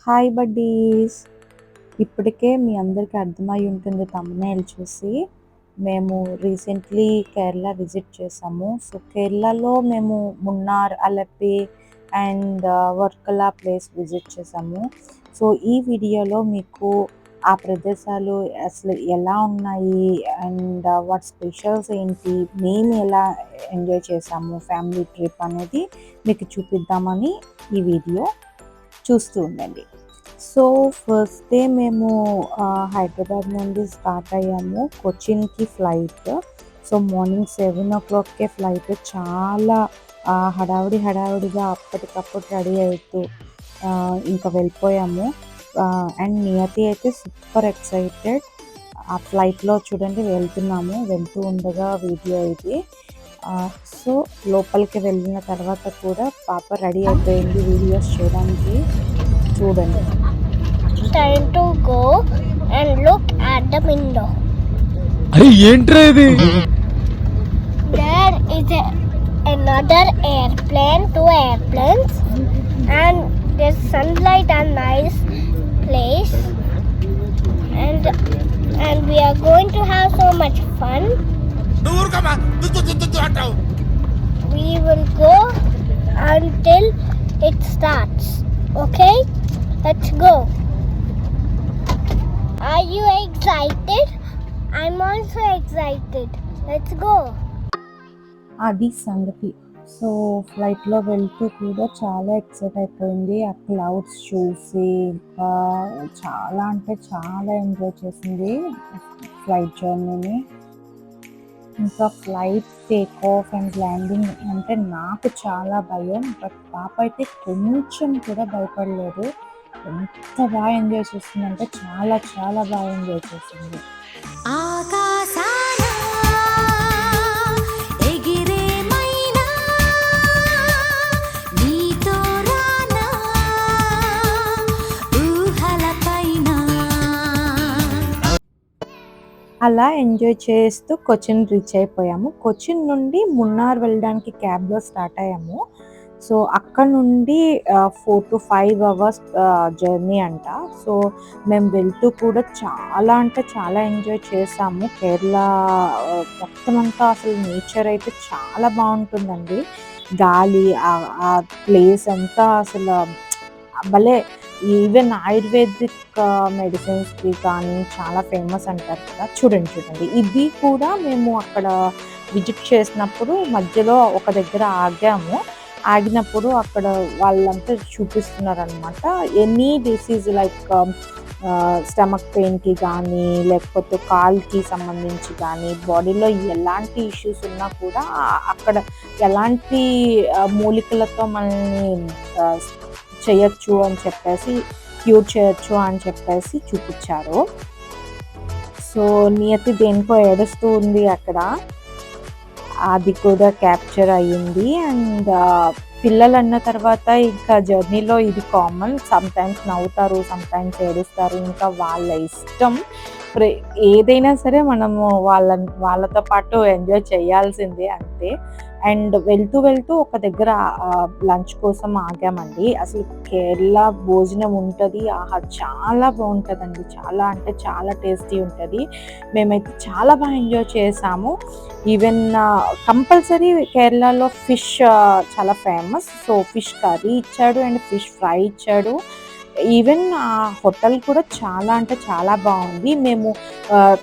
Hi buddies. ఇప్పటికే మీ అందరికీ అర్థమై ఉంటుంది థంబ్‌నెయిల్ చూసి. మేము రీసెంట్లీ కేరళ విజిట్ చేసాము. సో కేరళలో మేము Munnar, Alleppey and Varkala place visit చేసాము. సో ఈ వీడియోలో మీకు ఆ ప్రదేశాలు అసలు ఎలా ఉన్నాయి అండ్ వాటి స్పెషల్స్ ఏంటి, మేము ఎలా ఎంజాయ్ చేసాము ఫ్యామిలీ ట్రిప్ అనేది మీకు చూపిద్దామని ఈ వీడియో చూస్తూ ఉండండి. సో ఫస్ట్ డే మేము హైదరాబాద్ నుండి స్టార్ట్ అయ్యాము. కొచ్చిన్‌కి ఫ్లైట్. సో మార్నింగ్ 7:00కే ఫ్లైట్. చాలా హడావిడిగా అప్పటికప్పుడు రెడీ అవుతూ ఇంకా వెళ్ళిపోయాము. అండ్ నియతి అయితే సూపర్ ఎక్సైటెడ్. ఆ ఫ్లైట్‌లో చూడండి వెళ్తున్నాము. వెళ్తూ ఉండగా వీడియో ఇది. సో లోపలికి వెళ్ళిన తర్వాత కూడా పాప రెడీ అయిపోయింది వీడియోస్ చేయడానికి. చూడండి. Time to go and look at the window. అరే ఏంట్రా ఇది? There is another airplane, two airplanes, and there's sunlight and nice place, and we are going to have so much fun. We will go until it starts. Okay, let's go. Are you excited? I'm also excited. Let's go. అది సంగతి. So ఫ్లైట్లో వెళ్తూ కూడా చాలా excite అయిపోయింది. ఆ clouds చూసి ఇంకా చాలా అంటే చాలా ఎంజాయ్ చేసింది ఫ్లైట్ జర్నీని. ఇంకా flight take off and landing అంటే నాకు చాలా భయం. బట్ పాప అయితే కొంచెం కూడా భయపడలేదు. ఎంత బాగా ఎంజాయ్ చేసిందంటే చాలా చాలా బాగా ఎంజాయ్ చేసింది. అలా ఎంజాయ్ చేస్తూ కొచ్చిన్ రీచ్ అయిపోయాము. కొచ్చిన్ నుండి మున్నార్ వెళ్ళడానికి క్యాబ్లో స్టార్ట్ అయ్యాము. సో అక్కడ నుండి 4 to 5 అవర్స్ జర్నీ అంట. సో మేము వెళ్తూ కూడా చాలా అంటే చాలా ఎంజాయ్ చేసాము. కేరళ మొత్తం అంతా అసలు నేచర్ అయితే చాలా బాగుంటుందండి. గాలి, ఆ ప్లేస్ అంతా అసలు భలే. ఈవెన్ ఆయుర్వేదిక్ మెడిసిన్స్కి కానీ చాలా ఫేమస్ అంటారు కదా. చూడండి ఇది కూడా మేము అక్కడ విజిట్ చేసినప్పుడు మధ్యలో ఒక దగ్గర ఆగినప్పుడు అక్కడ వాళ్ళంతా చూపిస్తున్నారనమాట. ఎనీ డిసీజ్ లైక్ స్టమక్ పెయిన్కి కానీ లేకపోతే కాల్కి సంబంధించి కానీ బాడీలో ఎలాంటి ఇష్యూస్ ఉన్నా కూడా అక్కడ ఎలాంటి మూలికలతో మనల్ని చేయొచ్చు అని చెప్పేసి, క్యూర్ చేయొచ్చు అని చెప్పేసి చూపించారు. సో నియతి దేనికో ఏడుస్తూ ఉంది అక్కడ. అది కూడా క్యాప్చర్ అయ్యింది. అండ్ పిల్లలు అన్న తర్వాత ఇంకా జర్నీలో ఇది కామన్. సమ్టైమ్స్ నవ్వుతారు, సమ్టైమ్స్ ఏడుస్తారు. ఇంకా వాళ్ళ ఇష్టం. ఏదైనా సరే మనము వాళ్ళతో పాటు ఎంజాయ్ చేయాల్సిందే అంతే. అండ్ వెళ్తూ ఒక దగ్గర లంచ్ కోసం ఆగామండి. అసలు కేరళ భోజనం ఉంటుంది. చాలా బాగుంటుందండి. చాలా అంటే చాలా టేస్టీ ఉంటుంది. మేమైతే చాలా బాగా ఎంజాయ్ చేసాము. ఈవెన్ కంపల్సరీ కేరళలో ఫిష్ చాలా ఫేమస్. సో ఫిష్ కర్రీ ఇచ్చాడు అండ్ ఫిష్ ఫ్రై ఇచ్చాడు. ఈవెన్ ఆ హోటల్ కూడా చాలా అంటే చాలా బాగుంది. మేము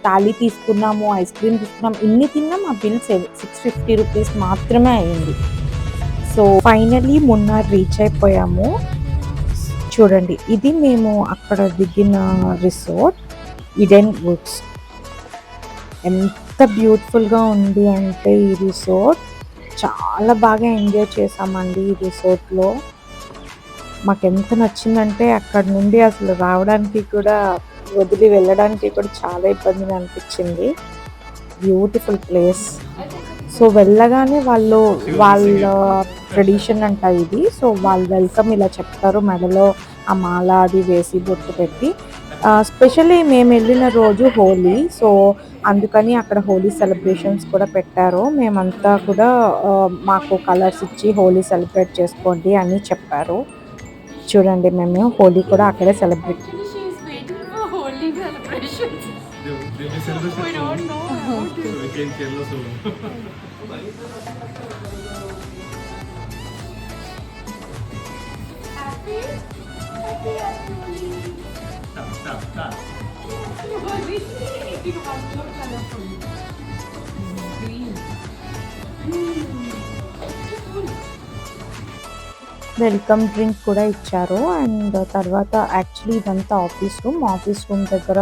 థాలీ తీసుకున్నాము, ఐస్ క్రీమ్ తీసుకున్నాము, ఇన్ని తిన్నాం. ఆ బిల్ 650 రూపీస్ మాత్రమే అయింది. సో ఫైనలీ మున్నార్ రీచ్ అయిపోయాము. చూడండి, ఇది మేము అక్కడ దిగిన రిసార్ట్ ఈడెన్ వుడ్స్. ఎంత బ్యూటిఫుల్గా ఉంది అంటే ఈ రిసార్ట్. చాలా బాగా ఎంజాయ్ చేసామండి ఈ రిసార్ట్లో. మాకు ఎంత నచ్చిందంటే అక్కడ నుండి అసలు రావడానికి కూడా, వదిలి వెళ్ళడానికి కూడా చాలా ఇబ్బందిగా అనిపించింది. Beautiful place. సో వెళ్ళగానే వాళ్ళ ట్రెడిషన్ అంట ఇది. సో వాళ్ళు వెల్కమ్ ఇలా చెప్తారు, మెడలో ఆ మాల అది వేసి బొట్టు పెట్టి. స్పెషల్లీ మేము వెళ్ళిన రోజు హోలీ. సో అందుకని అక్కడ హోలీ సెలబ్రేషన్స్ కూడా పెట్టారు. మేమంతా కూడా మాకు కలర్స్ ఇచ్చి హోలీ సెలబ్రేట్ చేసుకోండి అని చెప్పారు. చూడండి మేము హోలీ కూడా అక్కడే celebrate. Actually, she is waiting for holy celebrations. They will celebrate We don't know about it. so we can tell us all. Happy? Happy Holi. Stop. Holi. You have no colorful. Green. Welcome drink కూడా ఇచ్చారు. And తర్వాత actually ఇదంతా office room దగ్గర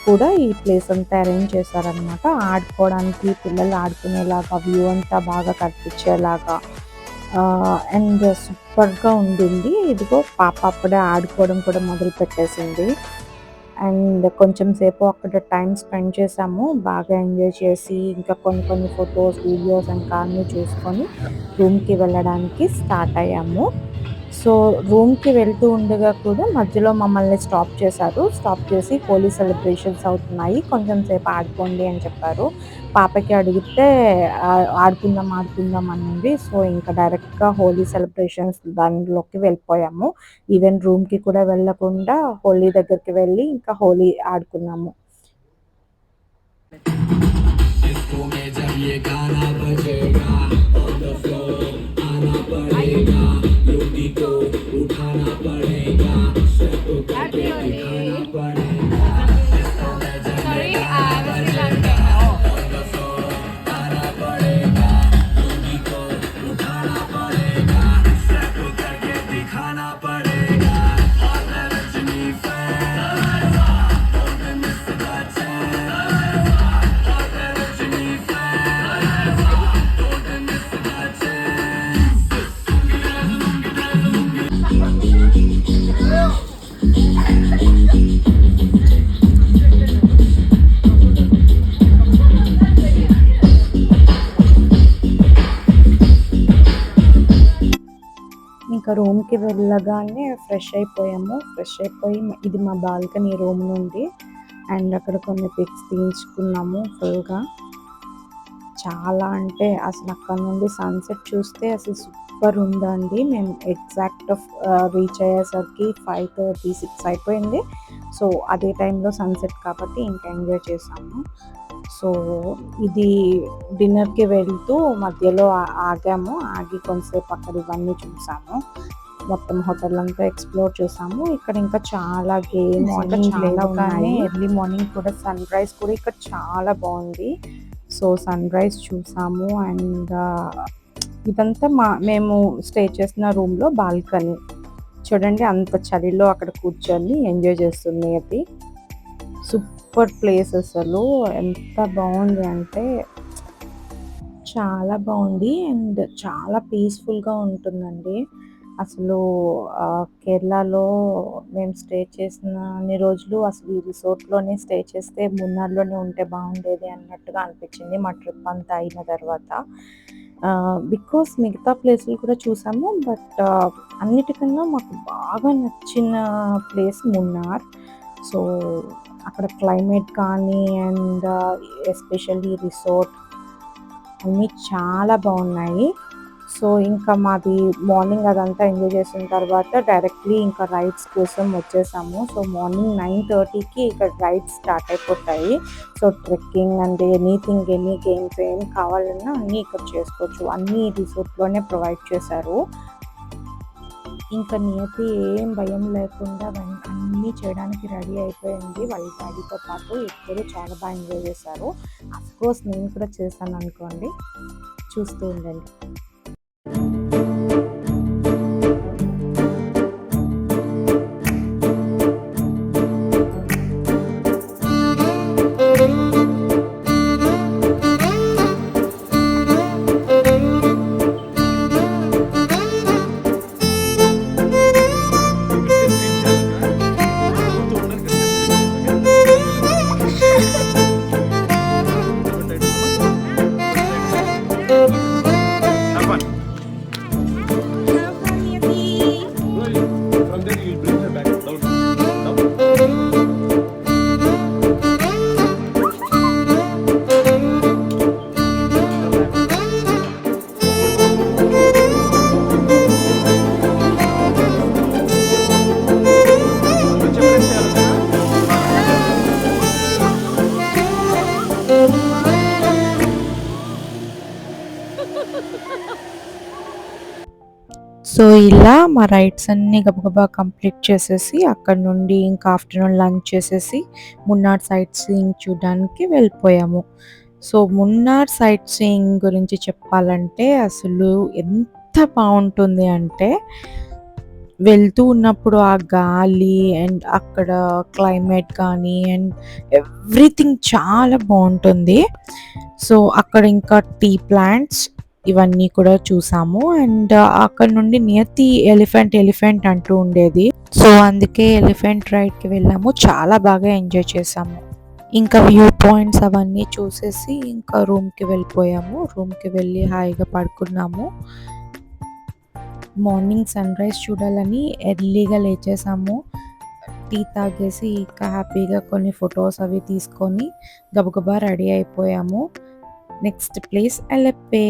కూడా ఈ place అంతా arrange చేశారనమాట. ఆడుకోవడానికి పిల్లలు ఆడుకునేలాగా వ్యూ అంతా బాగా కనిపించేలాగా అండ్ సూపర్గా ఉండింది. ఇదిగో పాప అప్పుడే ఆడుకోవడం కూడా మొదలు పెట్టేసింది. అండ్ కొంచెం సేపు అక్కడ టైం స్పెండ్ చేసాము, బాగా ఎంజాయ్ చేసి ఇంకా కొన్ని ఫొటోస్ వీడియోస్ ఇంకా అన్నీ చూసుకొని రూమ్కి వెళ్ళడానికి స్టార్ట్ అయ్యాము. సో రూమ్కి వెళ్తూ ఉండగా కూడా మధ్యలో మమ్మల్ని స్టాప్ చేసి హోలీ సెలబ్రేషన్స్ అవుతున్నాయి, కొంచెం సేపు ఆడుకోండి అని చెప్పారు. పాపకి అడిగితే ఆడుకుందాం అనింది. సో ఇంకా డైరెక్ట్గా హోలీ సెలబ్రేషన్స్ దానిలోకి వెళ్ళిపోయాము. ఈవెన్ రూమ్కి కూడా వెళ్ళకుండా హోలీ దగ్గరికి వెళ్ళి ఇంకా హోలీ ఆడుకున్నాము. Sorry, I was Sri Lankan. ఇంకా రూమ్కి వెళ్ళగానే ఫ్రెష్ అయిపోయి ఇది మా బాల్కనీ రూమ్ నుండి. అండ్ అక్కడ కొన్ని పిక్స్ తీయించుకున్నాము ఫుల్గా. చాలా అంటే అసలు అక్కడ నుండి సన్సెట్ చూస్తే అసలు సూపర్ ఉందండి. మేము ఎగ్జాక్ట్ రీచ్ అయ్యేసరికి 5:30, 6 అయిపోయింది. సో అదే టైంలో సన్సెట్ కాబట్టి ఇంకా ఎంజాయ్ చేసాము. సో ఇది డిన్నర్కి వెళ్తూ మధ్యలో ఆగి కొంతసేపు అక్కడ ఇవన్నీ చూసాము. మొత్తం హోటల్ అంతా ఎక్స్ప్లోర్ చేసాము. ఇక్కడ ఇంకా చాలా గేమ్స్ చాలా ఉన్నాయి. ఎర్లీ మార్నింగ్ కూడా సన్ రైజ్ కూడా ఇక్కడ చాలా బాగుంది. సో సన్ రైజ్ చూసాము. అండ్ ఇదంతా మేము స్టే చేసిన రూమ్లో బాల్కనీ చూడండి, అంత చలిలో అక్కడ కూర్చొని ఎంజాయ్ చేస్తుంది. అది సూపర్ ప్లేస్, అసలు ఎంత బాగుంది అంటే చాలా బాగుంది. అండ్ చాలా పీస్ఫుల్గా ఉంటుందండి. అసలు కేరళలో మేము స్టే చేసిన అన్ని రోజులు అసలు ఈ రిసార్ట్లోనే స్టే చేస్తే మున్నార్లోనే ఉంటే బాగుండేది అన్నట్టుగా అనిపించింది మా ట్రిప్ అంతా అయిన తర్వాత. బికాస్ మిగతా ప్లేసులు కూడా చూసాము, బట్ అన్నిటికన్నా మాకు బాగా నచ్చిన ప్లేస్ మున్నార్. సో అక్కడ క్లైమేట్ కానీ అండ్ ఎస్పెషల్లీ రిసార్ట్ అన్నీ చాలా బాగున్నాయి. సో ఇంకా మాది మార్నింగ్ అదంతా ఎంజాయ్ చేసిన తర్వాత డైరెక్ట్లీ ఇంకా రైడ్స్ కోసం వచ్చేసాము. సో మార్నింగ్ 9:30కి ఇక్కడ రైడ్స్ స్టార్ట్ అయిపోతాయి. So trekking and any games ఏం కావాలన్నా అన్నీ ఇక్కడ చేసుకోవచ్చు. అన్నీ రిసార్ట్లోనే ప్రొవైడ్ చేశారు. ఇంకా నియతి ఏం భయం లేకుండా అన్నీ చేయడానికి రెడీ అయిపోయింది వాళ్ళ డాడీతో పాటు. ఇద్దరు చాలా బాగా ఎంజాయ్ చేశారు. అఫ్కోర్స్ నేను కూడా చేశాను అనుకోండి, చూస్తూ ఉండండి. సో ఇలా మా రైడ్స్ అన్నీ గబగబా కంప్లీట్ చేసేసి అక్కడ నుండి ఇంకా ఆఫ్టర్నూన్ లంచ్ చేసేసి మున్నార్ సైట్ సీయింగ్ చూడడానికి వెళ్ళిపోయాము. సో మున్నార్ సైట్ సీయింగ్ గురించి చెప్పాలంటే అసలు ఎంత బాగుంటుంది అంటే వెళ్తూ ఉన్నప్పుడు ఆ గాలి అండ్ అక్కడ క్లైమేట్ కానీ అండ్ ఎవ్రీథింగ్ చాలా బాగుంటుంది. సో అక్కడ ఇంకా టీ ప్లాంట్స్ ఇవన్నీ కూడా చూసాము అండ్ అక్కడ నుండి నియర్ ది ఎలిఫెంట్ అంటూ ఉండేది. సో అందుకే ఎలిఫెంట్ రైడ్కి వెళ్ళాము, చాలా బాగా ఎంజాయ్ చేసాము. ఇంకా వ్యూ పాయింట్స్ అవన్నీ చూసేసి ఇంకా రూమ్కి వెళ్ళిపోయాము. రూమ్కి వెళ్ళి హాయిగా పడుకున్నాము. మార్నింగ్ సన్ రైజ్ చూడాలని ఎర్లీగా లేచేసాము. టీ తాగేసి ఇంకా హ్యాపీగా కొన్ని ఫొటోస్ అవి తీసుకొని గబగబా రెడీ అయిపోయాము. నెక్స్ట్ ప్లేస్ ఎలెప్పే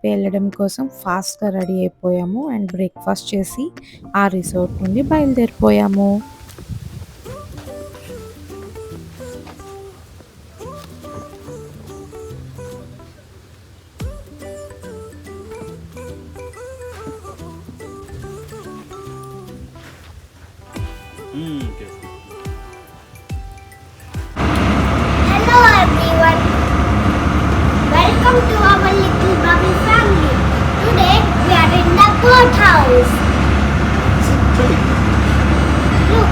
వెళ్ళడం కోసం ఫాస్ట్గా రెడీ అయిపోయాము అండ్ బ్రేక్ఫాస్ట్ చేసి ఆ రిసార్ట్ నుండి బయలుదేరిపోయాము. Hello everyone. Welcome to our little bubble family. Today we are in the boathouse. Look.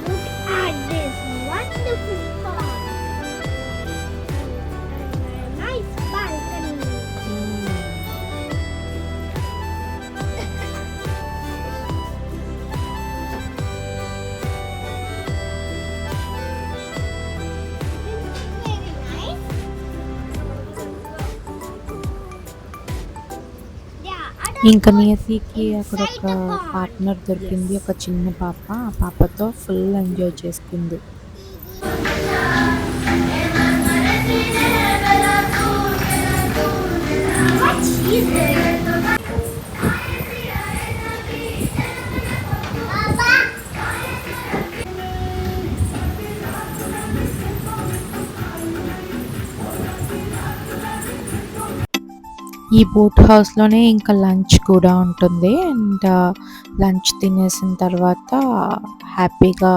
Look at this wonderful pond and a nice balcony. Very nice. Yeah, ఇంకా నియతికి అక్కడ ఒక partner దొరికింది, ఒక చిన్న పాప. ఆ పాపతో ఫుల్ ఎంజాయ్ చేసుకుంది. what she's doing. Papa. ఈ బోట్ హౌస్లోనే ఇంకా లంచ్ కూడా ఉంటుంది అండ్ లంచ్ తినేసిన తర్వాత హ్యాపీగా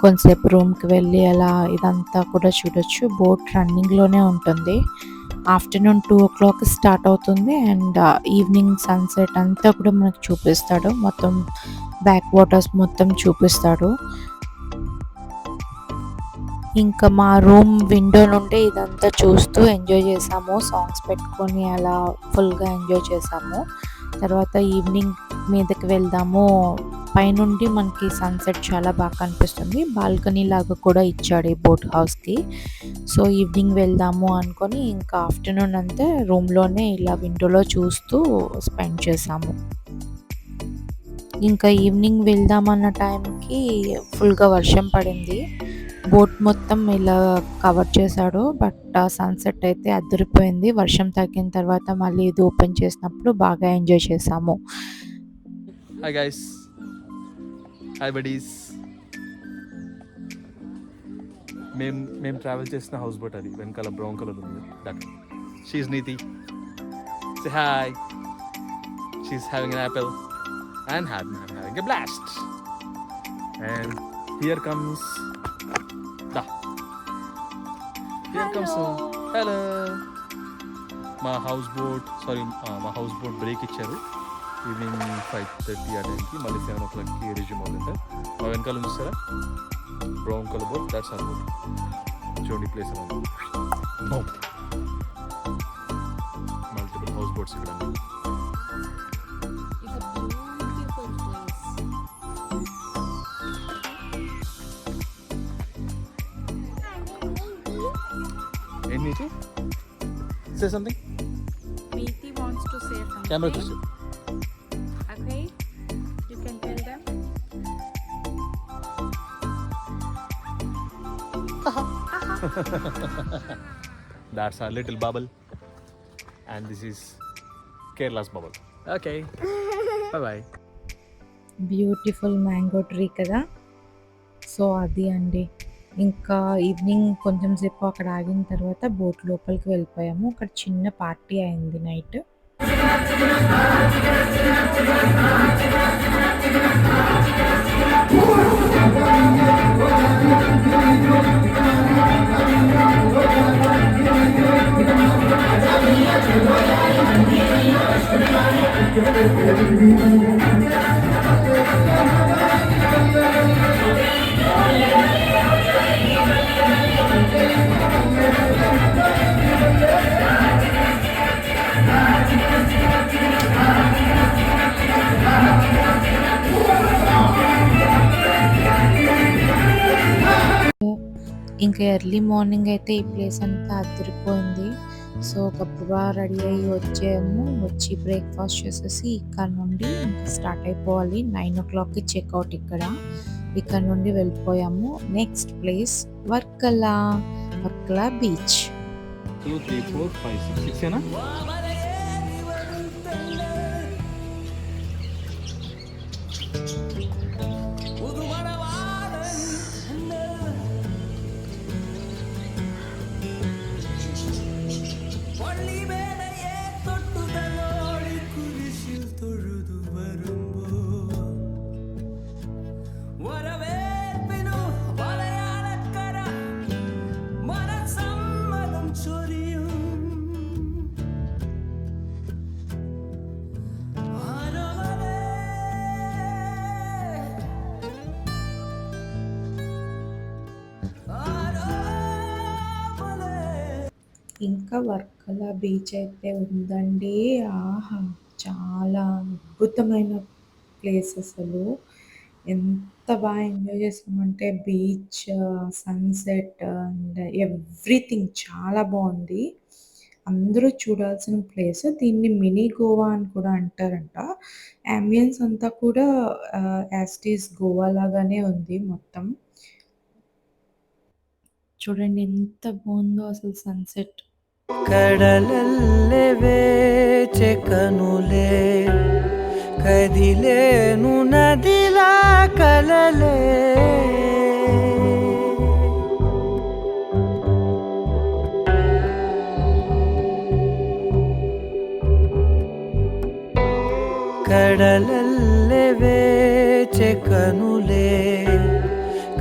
కొంతసేపు రూమ్కి వెళ్ళి అలా ఇదంతా కూడా చూడొచ్చు. బోట్ రన్నింగ్లోనే ఉంటుంది. ఆఫ్టర్నూన్ 2 o'clock స్టార్ట్ అవుతుంది అండ్ ఈవినింగ్ సన్సెట్ అంతా కూడా మనకు చూపిస్తాడు. మొత్తం బ్యాక్ వాటర్స్ మొత్తం చూపిస్తాడు. ఇంకా మా రూమ్ విండో నుండి ఇదంతా చూస్తూ ఎంజాయ్ చేసాము. సాంగ్స్ పెట్టుకొని అలా ఫుల్గా ఎంజాయ్ చేసాము. తర్వాత ఈవినింగ్ మీదకి వెళ్దాము. పైనుండి మనకి సన్సెట్ చాలా బాగా కనిపిస్తుంది. బాల్కనీ లాగా కూడా ఇచ్చాడు ఈ బోట్ హౌస్కి. సో ఈవినింగ్ వెళ్దాము అనుకొని ఇంకా ఆఫ్టర్నూన్ అంతా రూమ్లోనే ఇలా విండోలో చూస్తూ స్పెండ్ చేసాము. ఇంకా ఈవినింగ్ వెళ్దామన్న టైంకి ఫుల్గా వర్షం పడింది. బోట్ మొత్తం ఇలా కవర్ చేశాడు. బట్ సన్సెట్ అయితే అదిరిపోయింది. వర్షం తగ్గిన తర్వాత మళ్ళీ ఇది ఓపెన్ చేసినప్పుడు బాగా ఎంజాయ్ చేసాము. Hi guys, hi buddies. మేము ట్రావెల్ చేసిన హౌస్ బోట్ అది వెనకాల బ్రౌన్ కలర్ ఉంది. That she's Neeti. Say hi. She's having an apple and I'm having a blast. And here comes hello. మా హౌస్ బోట్ బ్రేక్ ఇచ్చారు ఈవినింగ్ 5:30 ఆ టైంకి. మళ్ళీ 7 o'clockకి రిజ్యూమ్ అవుతుంది. మా వెనకాల చూస్తారా brown colour boat, that's our boat. చూడండి ప్లేస్ ఎలా ఉంది. మల్టిపుల్ హౌస్ బోట్స్ ఇక్కడ. Niti, say something. Preeti wants to say something. Camera to say. Okay, you can tell them. That's our little bubble. And this is Kerala's bubble. Okay. Bye-bye. Beautiful mango tree కదా. So అది అండి, ఇంకా evening కొంచెం సేపు అక్కడ ఆగిన తర్వాత boat లోపలికి వెళ్ళిపోయాము. అక్కడ చిన్న పార్టీ అయింది నైట్. ఇంకా ఎర్లీ మార్నింగ్ అయితే ఈ ప్లేస్ అంతా అదిరిపోయింది. సో గబగబా రెడీ అయ్యి వచ్చి బ్రేక్ఫాస్ట్ చేసేసి ఇక్కడ నుండి ఇంకా స్టార్ట్ అయిపోవాలి. 9 o'clockకి చెక్అవుట్. ఇక్కడ నుండి వెళ్ళిపోయాము. Next place Varkala beach. 2, 3, 4, 5, 6, 6 ఏనా? ఇంకా వర్కలా బీచ్ అయితే ఉందండి. ఆహా, చాలా అద్భుతమైన ప్లేస్ అసలు. ఎంత బాగా ఎంజాయ్ చేసామంటే బీచ్, సన్సెట్ అండ్ ఎవ్రీథింగ్ చాలా బాగుంది. అందరూ చూడాల్సిన ప్లేస్. దీన్ని మినీ గోవా అని కూడా అంటారంట. అంబియన్స్ అంతా కూడా యాజ్ ఇట్ ఈస్ గోవా లాగానే ఉంది మొత్తం. చూడండి ఎంత బాగుందో అసలు సన్సెట్. కడలల్లె వేచె కనులే కదిలేను నదిలా కలలే కడలల్లె వేచె కనులే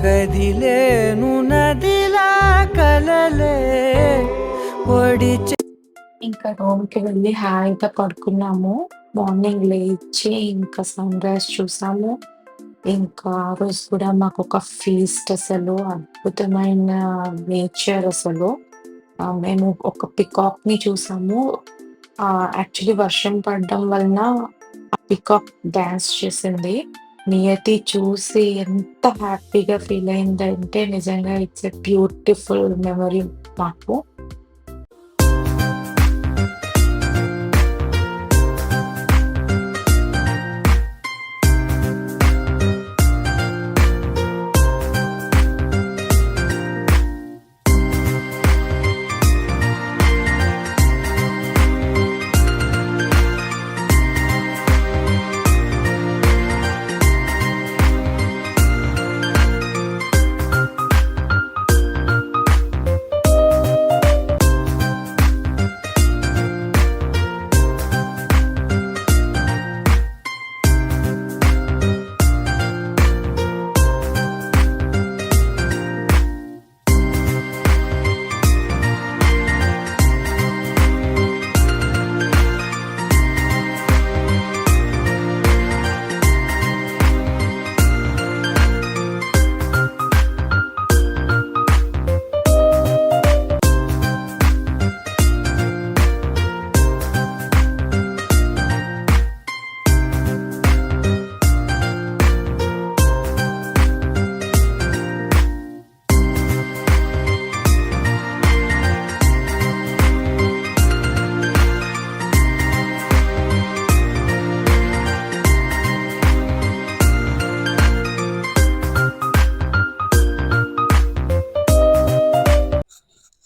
కదిలేను నదిలా కలలే ఇంకా రూమ్కి వెళ్ళి హాయిగా పడుకున్నాము. మార్నింగ్ లేచి ఇంకా సన్ రైజ్ చూసాము. ఇంకా ఆ రోజు కూడా మాకు ఒక ఫీస్ట్, అసలు అద్భుతమైన నేచర్ అసలు. మేము ఒక పికాక్ ని చూసాము. యాక్చువల్లీ వర్షం పడడం వలన ఆ పికాక్ డాన్స్ చేసింది. నియతి చూసి ఎంత హ్యాపీగా ఫీల్ అయిందంటే నిజంగా ఇట్స్ ఎ బ్యూటిఫుల్ మెమరీ మాకు.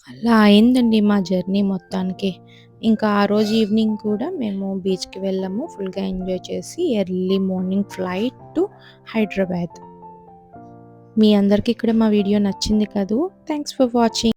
అలా అయిందండి మా జర్నీ మొత్తానికి. ఇంకా ఆ రోజు ఈవినింగ్ కూడా మేము బీచ్‌కి వెళ్ళాము. ఫుల్‌గా ఎంజాయ్ చేసి early morning flight to Hyderabad. మీ అందరికీ కూడా మా వీడియో నచ్చింది కదూ! Thanks for watching.